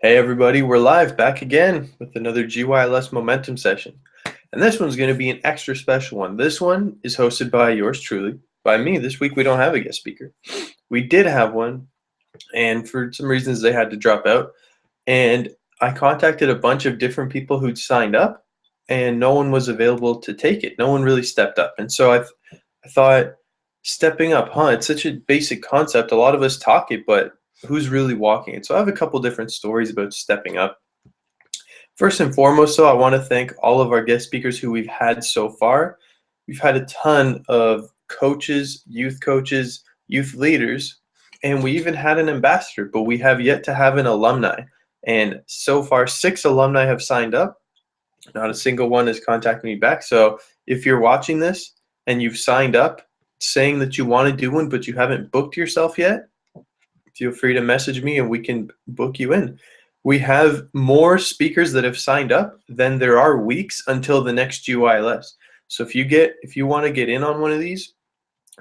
Hey everybody, we're live back again with another GYLS momentum session. And this one's going to be an extra special one. This one is hosted by yours truly, by me. This week we don't have a guest speaker. We did have one, and for some reasons they had to drop out. And I contacted a bunch of different people who'd signed up, and no one was available to take it. No one really stepped up. And so I thought, stepping up, it's such a basic concept. A lot of us talk it, but who's really walking it? So I have a couple different stories about stepping up. First and foremost, though, I want to thank all of our guest speakers who we've had so far. We've had a ton of coaches, youth leaders, and we even had an ambassador, but we have yet to have an alumni. And so far, 6 alumni have signed up. Not a single one has contacted me back. So if you're watching this and you've signed up saying that you want to do one, but you haven't booked yourself yet, feel free to message me and we can book you in. We have more speakers that have signed up than there are weeks until the next GYLS. So if you want to get in on one of these,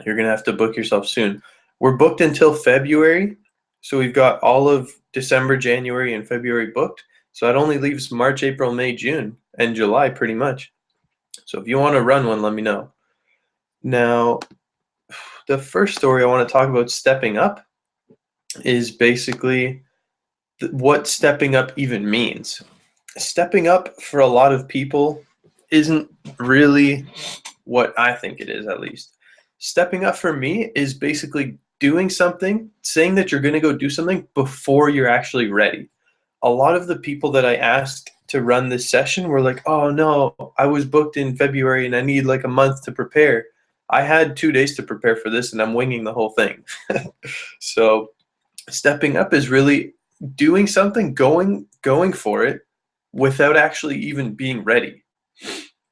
you're going to have to book yourself soon. We're booked until February. So we've got all of December, January, and February booked. So that only leaves March, April, May, June, and July pretty much. So if you want to run one, let me know. Now, the first story I want to talk about stepping up is basically what stepping up even means. Stepping up for a lot of people isn't really what I think it is, at least. Stepping up for me is basically doing something, saying that you're going to go do something before you're actually ready. A lot of the people that I asked to run this session were like, oh no, I was booked in February and I need like a month to prepare. I had 2 days to prepare for this and I'm winging the whole thing. So stepping up is really doing something, going for it without actually even being ready.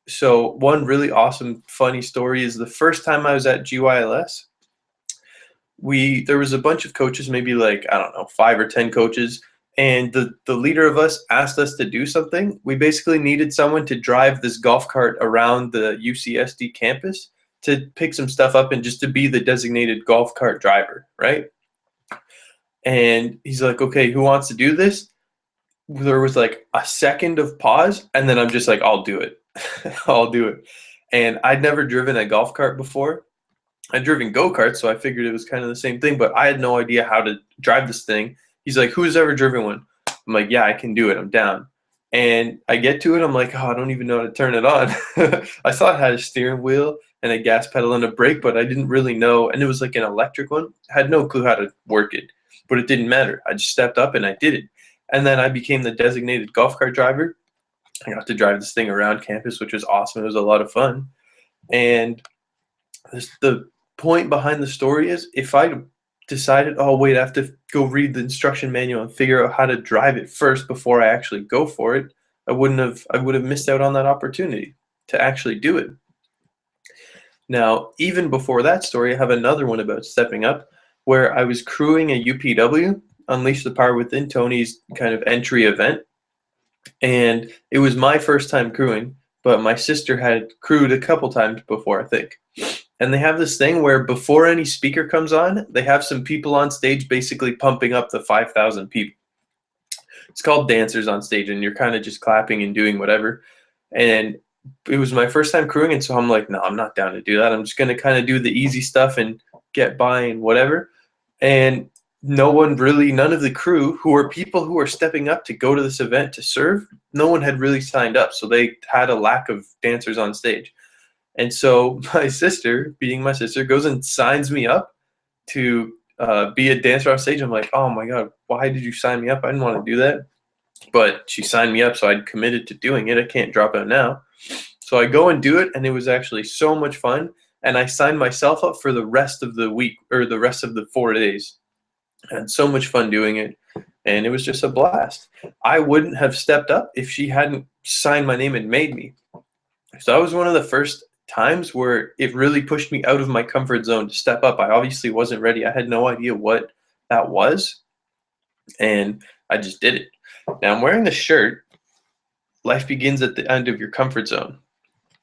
So one really awesome, funny story is the first time I was at GYLS, there was a bunch of coaches, maybe like, I don't know, 5 or 10 coaches, and the leader of us asked us to do something. We basically needed someone to drive this golf cart around the UCSD campus to pick some stuff up and just to be the designated golf cart driver, right? And he's like, okay, who wants to do this? There was like a second of pause, and then I'm just like, I'll do it. I'll do it. And I'd never driven a golf cart before. I'd driven go-karts, so I figured it was kind of the same thing, but I had no idea how to drive this thing. He's like, who's ever driven one? I'm like, yeah, I can do it. I'm down. And I get to it. I'm like, oh, I don't even know how to turn it on. I saw it had a steering wheel and a gas pedal and a brake, but I didn't really know. And it was like an electric one. I had no clue how to work it, but it didn't matter. I just stepped up and I did it. And then I became the designated golf cart driver. I got to drive this thing around campus, which was awesome. It was a lot of fun. And the point behind the story is, if I decided, oh wait, I have to go read the instruction manual and figure out how to drive it first before I actually go for it, I would have missed out on that opportunity to actually do it. Now, even before that story, I have another one about stepping up, where I was crewing a UPW, Unleash the Power Within, Tony's kind of entry event. And it was my first time crewing, but my sister had crewed a couple times before, I think. And they have this thing where before any speaker comes on, they have some people on stage basically pumping up the 5,000 people. It's called dancers on stage, and you're kind of just clapping and doing whatever. And it was my first time crewing, and so I'm like, no, I'm not down to do that. I'm just going to kind of do the easy stuff and get by and whatever. And none of the crew, who are people who are stepping up to go to this event to serve, no one had really signed up. So they had a lack of dancers on stage. And so my sister, being my sister, goes and signs me up to be a dancer on stage. I'm like, oh my God, why did you sign me up? I didn't want to do that. But she signed me up, so I'd committed to doing it. I can't drop out now. So I go and do it, and it was actually so much fun. And I signed myself up for the rest of the week, or the rest of the 4 days. I had so much fun doing it, and it was just a blast. I wouldn't have stepped up if she hadn't signed my name and made me. So that was one of the first times where it really pushed me out of my comfort zone to step up. I obviously wasn't ready. I had no idea what that was, and I just did it. Now I'm wearing the shirt, life begins at the end of your comfort zone.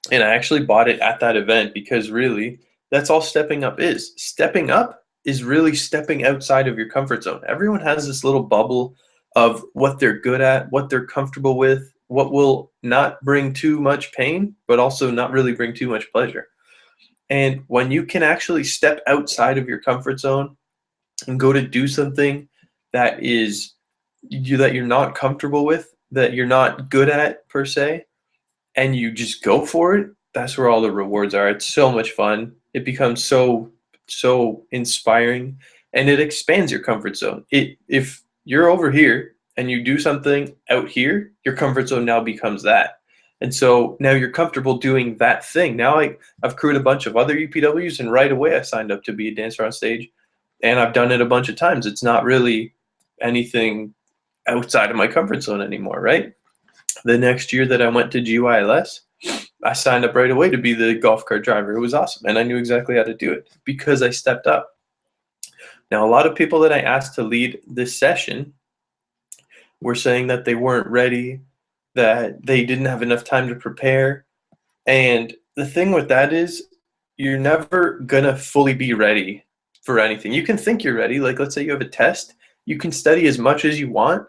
And I actually bought it at that event because really that's all stepping up is. Stepping up is really stepping outside of your comfort zone. Everyone has this little bubble of what they're good at, what they're comfortable with, what will not bring too much pain, but also not really bring too much pleasure. And when you can actually step outside of your comfort zone and go to do something that is that you're not comfortable with, that you're not good at per se, and you just go for it, that's where all the rewards are. It's so much fun. It becomes so inspiring, and it expands your comfort zone. If you're over here and you do something out here, your comfort zone now becomes that. And so now you're comfortable doing that thing. Now I've crewed a bunch of other UPWs, and right away I signed up to be a dancer on stage, and I've done it a bunch of times. It's not really anything outside of my comfort zone anymore, right? The next year that I went to GYLS, I signed up right away to be the golf cart driver. It was awesome, and I knew exactly how to do it because I stepped up. Now, a lot of people that I asked to lead this session were saying that they weren't ready, that they didn't have enough time to prepare. And the thing with that is you're never going to fully be ready for anything. You can think you're ready. Like, let's say you have a test. You can study as much as you want.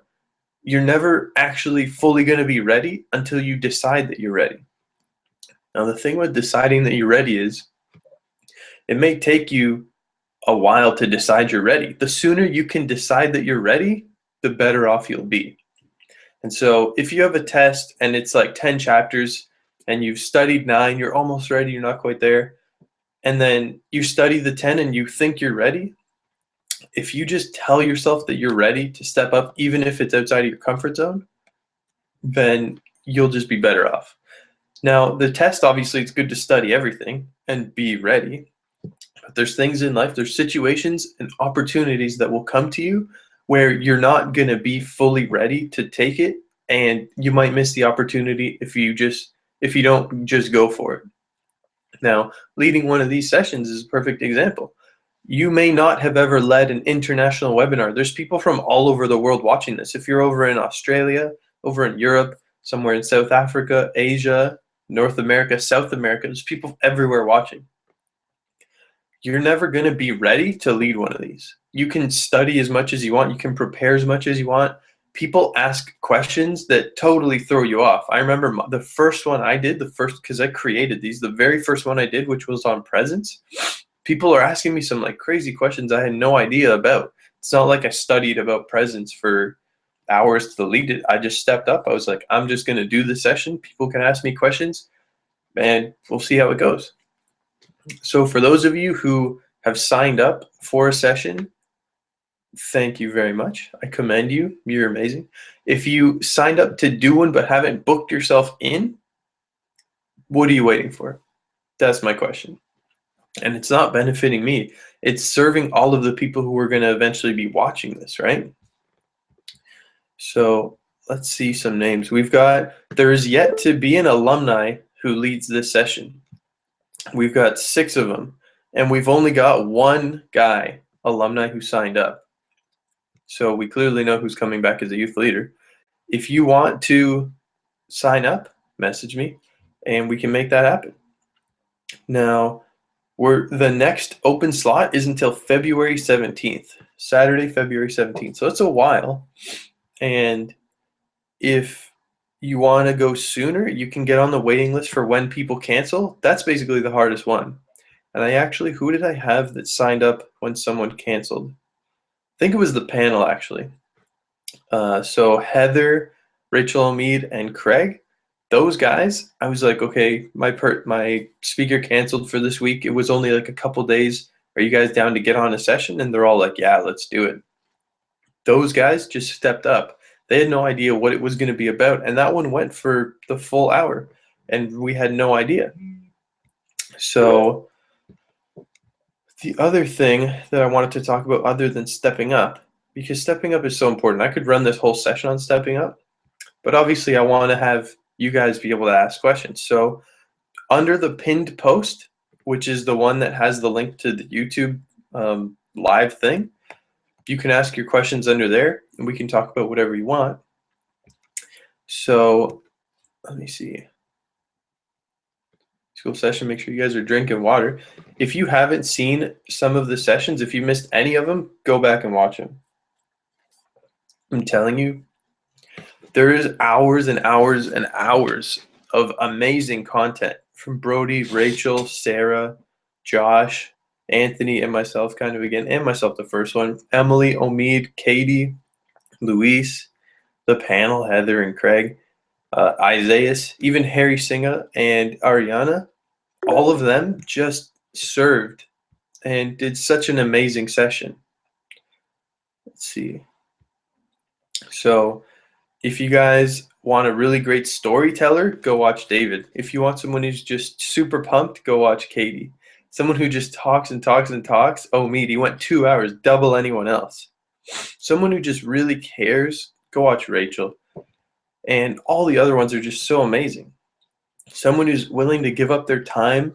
You're never actually fully going to be ready until you decide that you're ready. Now, the thing with deciding that you're ready is it may take you a while to decide you're ready. The sooner you can decide that you're ready, the better off you'll be. And so if you have a test and it's like 10 chapters and you've studied 9, you're almost ready, you're not quite there, and then you study the 10 and you think you're ready, if you just tell yourself that you're ready to step up, even if it's outside of your comfort zone, then you'll just be better off. Now, the test, obviously, it's good to study everything and be ready. But there's things in life, there's situations and opportunities that will come to you where you're not going to be fully ready to take it, and you might miss the opportunity if you don't just go for it. Now, leading one of these sessions is a perfect example. You may not have ever led an international webinar. There's people from all over the world watching this. If you're over in Australia, over in Europe, somewhere in South Africa, Asia, North America, South America, there's people everywhere watching. You're never going to be ready to lead one of these. You can study as much as you want. You can prepare as much as you want. People ask questions that totally throw you off. I remember the first one I did, because I created these, the very first one I did, which was on presence. People are asking me some like crazy questions I had no idea about. It's not like I studied about presence for hours to lead it. I just stepped up. I was like, I'm just going to do the session. People can ask me questions, and we'll see how it goes. So for those of you who have signed up for a session, thank you very much. I commend you. You're amazing. If you signed up to do one but haven't booked yourself in, what are you waiting for? That's my question. And it's not benefiting me. It's serving all of the people who are going to eventually be watching this, right? So let's see some names. There is yet to be an alumni who leads this session. We've got 6 of them, and we've only got 1 guy, alumni, who signed up. So we clearly know who's coming back as a youth leader. If you want to sign up, message me, and we can make that happen. Now, the next open slot is until February 17th, Saturday, February 17th. So it's a while. And if you want to go sooner, you can get on the waiting list for when people cancel. That's basically the hardest one. And who did I have that signed up when someone canceled? I think it was the panel, actually. So Heather, Rachel Omid, and Craig, those guys, I was like, okay, my speaker canceled for this week. It was only like a couple days. Are you guys down to get on a session? And they're all like, yeah, let's do it. Those guys just stepped up. They had no idea what it was going to be about. And that one went for the full hour. And we had no idea. So the other thing that I wanted to talk about other than stepping up, because stepping up is so important. I could run this whole session on stepping up. But obviously, I want to have you guys be able to ask questions. So under the pinned post, which is the one that has the link to the YouTube live thing, you can ask your questions under there, and we can talk about whatever you want. So let me see. School session, make sure you guys are drinking water. If you haven't seen some of the sessions, if you missed any of them, go back and watch them. I'm telling you, there is hours and hours and hours of amazing content from Brody, Rachel, Sarah, Josh, Anthony, and myself, kind of again, and myself, the first one, Emily, Omid, Katie, Luis, the panel, Heather and Craig, Isaiah, even Harry Singa and Ariana. All of them just served and did such an amazing session. Let's see. So if you guys want a really great storyteller, go watch David. If you want someone who's just super pumped, go watch Katie. Someone who just talks and talks and talks, oh, me, he went 2 hours, double anyone else. Someone who just really cares, go watch Rachel. And all the other ones are just so amazing. Someone who's willing to give up their time,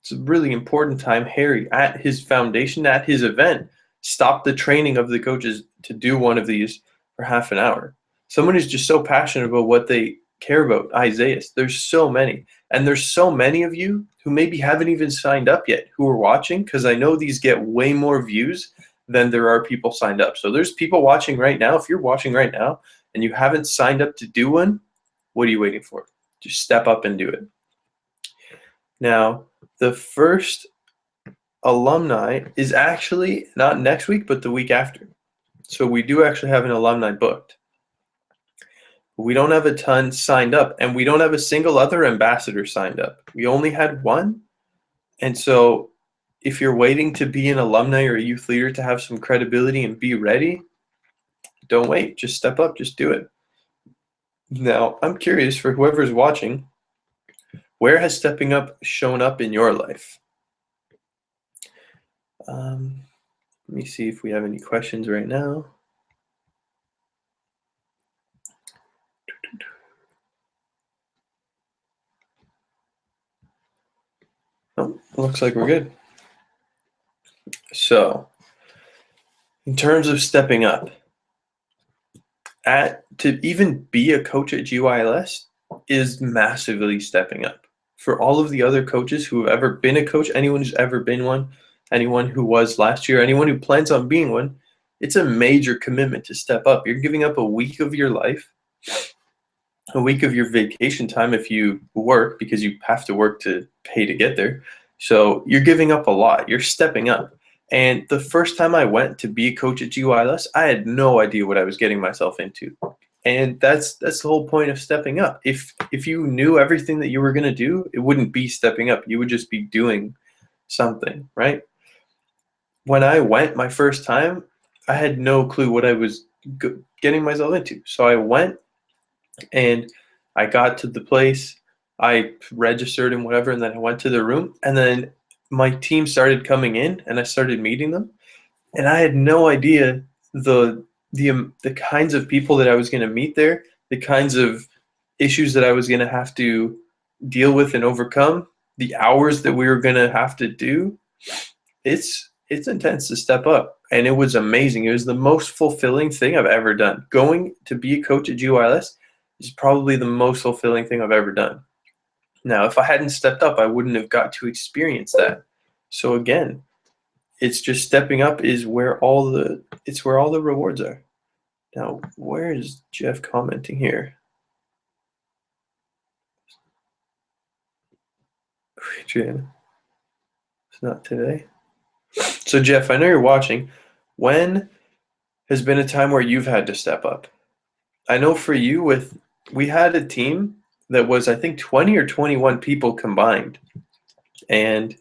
it's a really important time, Harry, at his foundation, at his event, stopped the training of the coaches to do one of these for half an hour. Someone who's just so passionate about what they care about, Isaiah. There's so many. And there's so many of you who maybe haven't even signed up yet who are watching, because I know these get way more views than there are people signed up. So there's people watching right now. If you're watching right now and you haven't signed up to do one, what are you waiting for? Just step up and do it. Now, the first alumni is actually not next week, but the week after. So we do actually have an alumni booked. We don't have a ton signed up, and we don't have a single other ambassador signed up. We only had one. And so if you're waiting to be an alumni or a youth leader to have some credibility and be ready, don't wait. Just step up. Just do it. Now, I'm curious for whoever's watching, where has stepping up shown up in your life? Let me see if we have any questions right now. Oh, looks like we're good. So, in terms of stepping up, to even be a coach at GYLS is massively stepping up. For all of the other coaches who have ever been a coach, anyone who's ever been one, anyone who was last year, anyone who plans on being one, it's a major commitment to step up. You're giving up a week of your life, a week of your vacation time if you work, because you have to work to pay to get there. So you're giving up a lot. You're stepping up. And the first time I went to be a coach at GYLS, I had no idea what I was getting myself into. And that's the whole point of stepping up. If you knew everything that you were going to do, it wouldn't be stepping up. You would just be doing something, right? When I went my first time, I had no clue what I was getting myself into. So I went and I got to the place, I registered and whatever, and then I went to the room, and then my team started coming in and I started meeting them, and I had no idea the kinds of people that I was going to meet there, the kinds of issues that I was going to have to deal with and overcome, the hours that we were going to have to do. It's intense to step up, and it was amazing. It was the most fulfilling thing I've ever done. Going to be a coach at GYLS is probably the most fulfilling thing I've ever done. Now, if I hadn't stepped up, I wouldn't have got to experience that. So again, it's just stepping up is where all the rewards are. Now, where is Jeff commenting here? Adrian, it's not today. So Jeff, I know you're watching. When has been a time where you've had to step up? I know for you, we had a team that was, I think, 20 or 21 people combined. And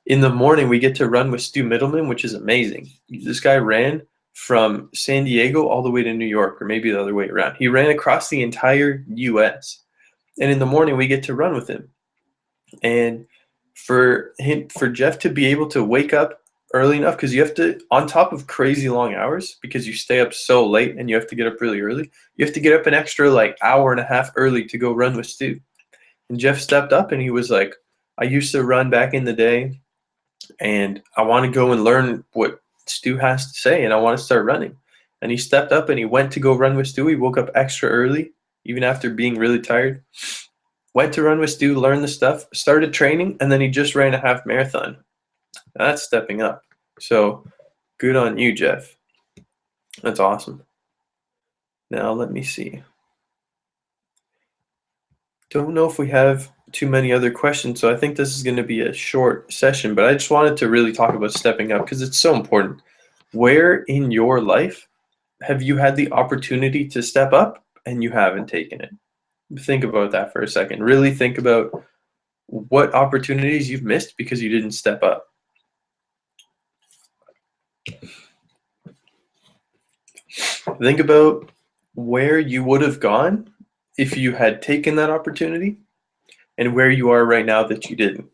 in the morning, we get to run with Stu Middleman, which is amazing. This guy ran from San Diego all the way to New York, or maybe the other way around. He ran across the entire U.S. And in the morning, we get to run with him. And for Jeff to be able to wake up early enough, because you have to, on top of crazy long hours, because you stay up so late and you have to get up really early, you have to get up an extra hour and a half early to go run with Stu. And Jeff stepped up and he was like, I used to run back in the day and I want to go and learn what Stu has to say and I want to start running. And he stepped up and he went to go run with Stu. He woke up extra early, even after being really tired. Went to run with Stu, learned the stuff, started training, and then he just ran a half marathon. That's stepping up. So good on you, Jeff. That's awesome. Now, let me see. Don't know if we have too many other questions, so I think this is going to be a short session, but I just wanted to really talk about stepping up because it's so important. Where in your life have you had the opportunity to step up and you haven't taken it? Think about that for a second. Really think about what opportunities you've missed because you didn't step up. Think about where you would have gone if you had taken that opportunity and where you are right now that you didn't.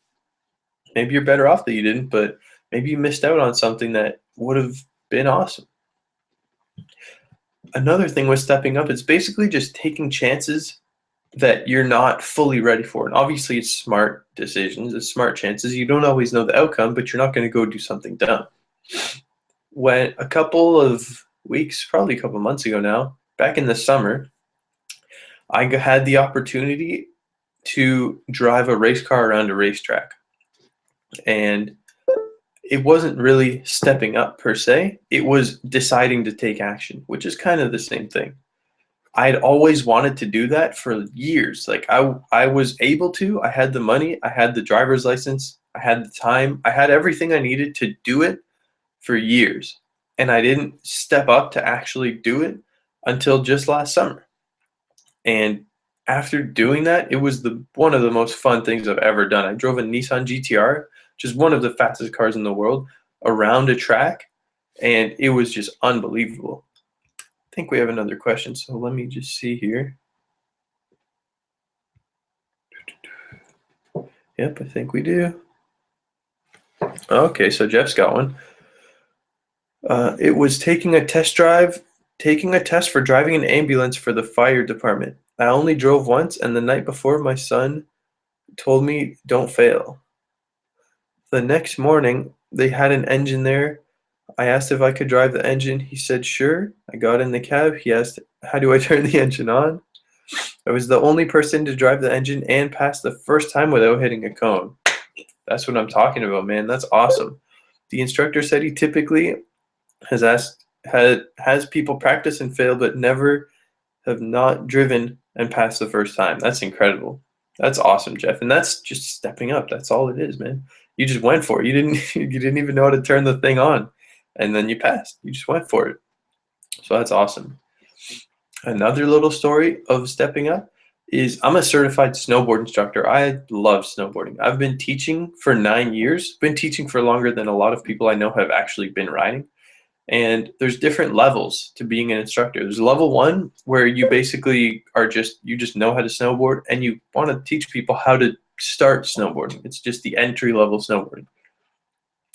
Maybe you're better off that you didn't, but maybe you missed out on something that would have been awesome. Another thing with stepping up is basically just taking chances that you're not fully ready for. And obviously it's smart decisions, it's smart chances. You don't always know the outcome, but you're not going to go do something dumb. When a couple of weeks, probably a couple of months ago now, back in the summer, I had the opportunity to drive a race car around a racetrack. And it wasn't really stepping up per se. It was deciding to take action, which is kind of the same thing. I'd always wanted to do that for years. Like I was able to, I had the money, I had the driver's license, I had the time, I had everything I needed to do it for years. And I didn't step up to actually do it until just last summer. And after doing that, it was one of the most fun things I've ever done. I drove a Nissan GTR, which is one of the fastest cars in the world, around a track, and it was just unbelievable. I think we have another question, so let me just see here. Yep, I think we do. Okay, so Jeff's got one. It was taking a test for driving an ambulance for the fire department. I only drove once, and the night before, my son told me, "Don't fail." The next morning, they had an engine there. I asked if I could drive the engine. He said, "Sure." I got in the cab. He asked, "How do I turn the engine on?" I was the only person to drive the engine and pass the first time without hitting a cone. That's what I'm talking about, man. That's awesome. The instructor said he typically has people practice and fail, but never have not driven and passed the first time. That's incredible. That's awesome, Jeff. And that's just stepping up. That's all it is, man. You just went for it. You didn't even know how to turn the thing on, and then you passed. You just went for it. So that's awesome. Another little story of stepping up is I'm a certified snowboard instructor. I love snowboarding. I've been teaching for 9 years. Been teaching for longer than a lot of people I know have actually been riding. And there's different levels to being an instructor. There's level 1 where you basically you just know how to snowboard and you want to teach people how to start snowboarding. It's just the entry level snowboarding.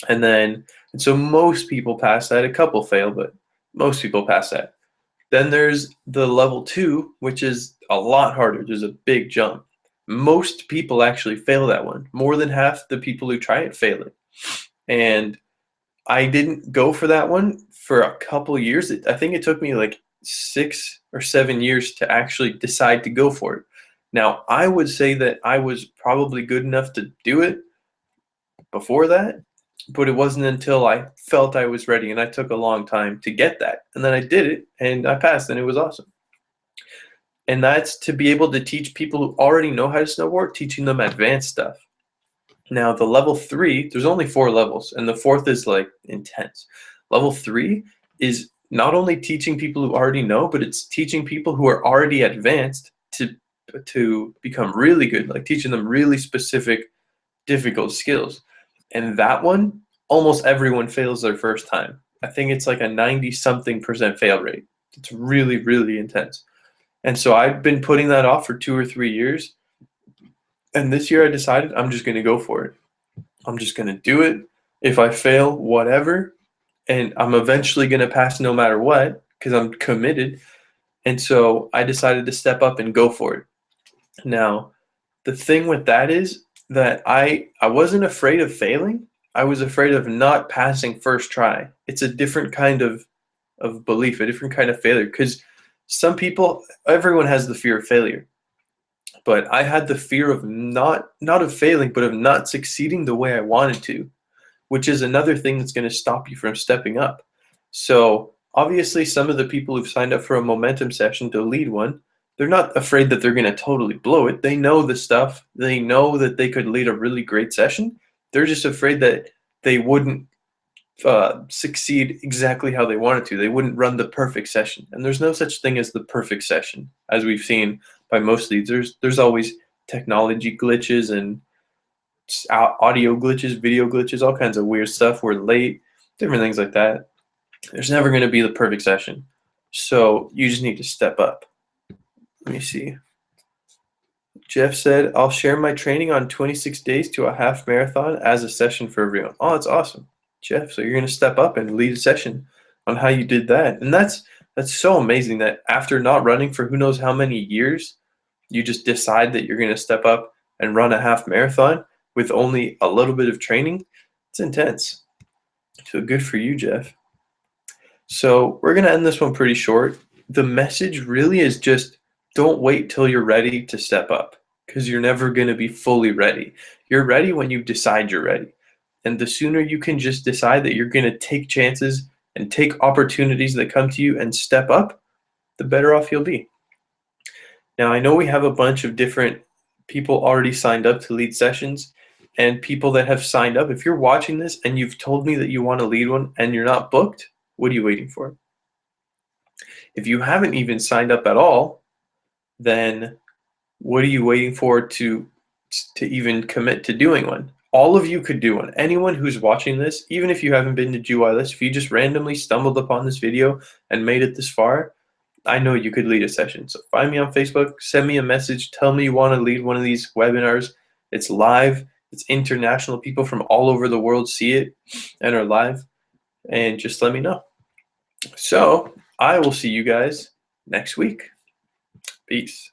And so most people pass that. A couple fail, but most people pass that. Then there's the level 2, which is a lot harder. There's a big jump. Most people actually fail that one. More than half the people who try it fail it. And I didn't go for that one for a couple years. I think it took me like 6 or 7 years to actually decide to go for it. Now, I would say that I was probably good enough to do it before that, but it wasn't until I felt I was ready, and I took a long time to get that. And then I did it, and I passed, and it was awesome. And that's to be able to teach people who already know how to snowboard, teaching them advanced stuff. Now, the level 3, there's only 4 levels, and the 4th is like intense. Level 3 is not only teaching people who already know, but it's teaching people who are already advanced to become really good, like teaching them really specific, difficult skills. And that one, almost everyone fails their first time. I think it's like a 90-something% fail rate. It's really, really intense. And so I've been putting that off for 2 or 3 years. And this year I decided I'm just going to go for it. I'm just going to do it. If I fail, whatever. And I'm eventually going to pass no matter what because I'm committed. And so I decided to step up and go for it. Now, the thing with that is that I wasn't afraid of failing. I was afraid of not passing first try. It's a different kind of belief, a different kind of failure. Because everyone has the fear of failure. But I had the fear of not of failing, but of not succeeding the way I wanted to, which is another thing that's going to stop you from stepping up. So Obviously, some of the people who've signed up for a momentum session to lead one, they're not afraid that they're going to totally blow it. They know the stuff. They know that they could lead a really great session. They're just afraid that they wouldn't succeed exactly how they wanted to. They wouldn't run the perfect session. And there's no such thing as the perfect session, as we've seen by most leads. There's always technology glitches and audio glitches, video glitches, all kinds of weird stuff. We're late, different things like that. There's never going to be the perfect session. So you just need to step up. Let me see. Jeff said, I'll share my training on 26 days to a half marathon as a session for everyone. Oh, that's awesome, Jeff. So you're going to step up and lead a session on how you did that. And that's so amazing that after not running for who knows how many years, you just decide that you're going to step up and run a half marathon with only a little bit of training. It's intense. So good for you, Jeff. So we're going to end this one pretty short. The message really is just don't wait till you're ready to step up, because you're never going to be fully ready. You're ready when you decide you're ready. And the sooner you can just decide that you're going to take chances and take opportunities that come to you and step up, the better off you'll be. Now, I know we have a bunch of different people already signed up to lead sessions, and people that have signed up. If you're watching this and you've told me that you want to lead one and you're not booked, what are you waiting for? If you haven't even signed up at all, then what are you waiting for to even commit to doing one? All of you could do one. Anyone who's watching this, even if you haven't been to GYLS, if you just randomly stumbled upon this video and made it this far, I know you could lead a session. So find me on Facebook, send me a message, tell me you want to lead one of these webinars. It's live, it's international. People from all over the world see it and are live, and just let me know. So I will see you guys next week. Peace.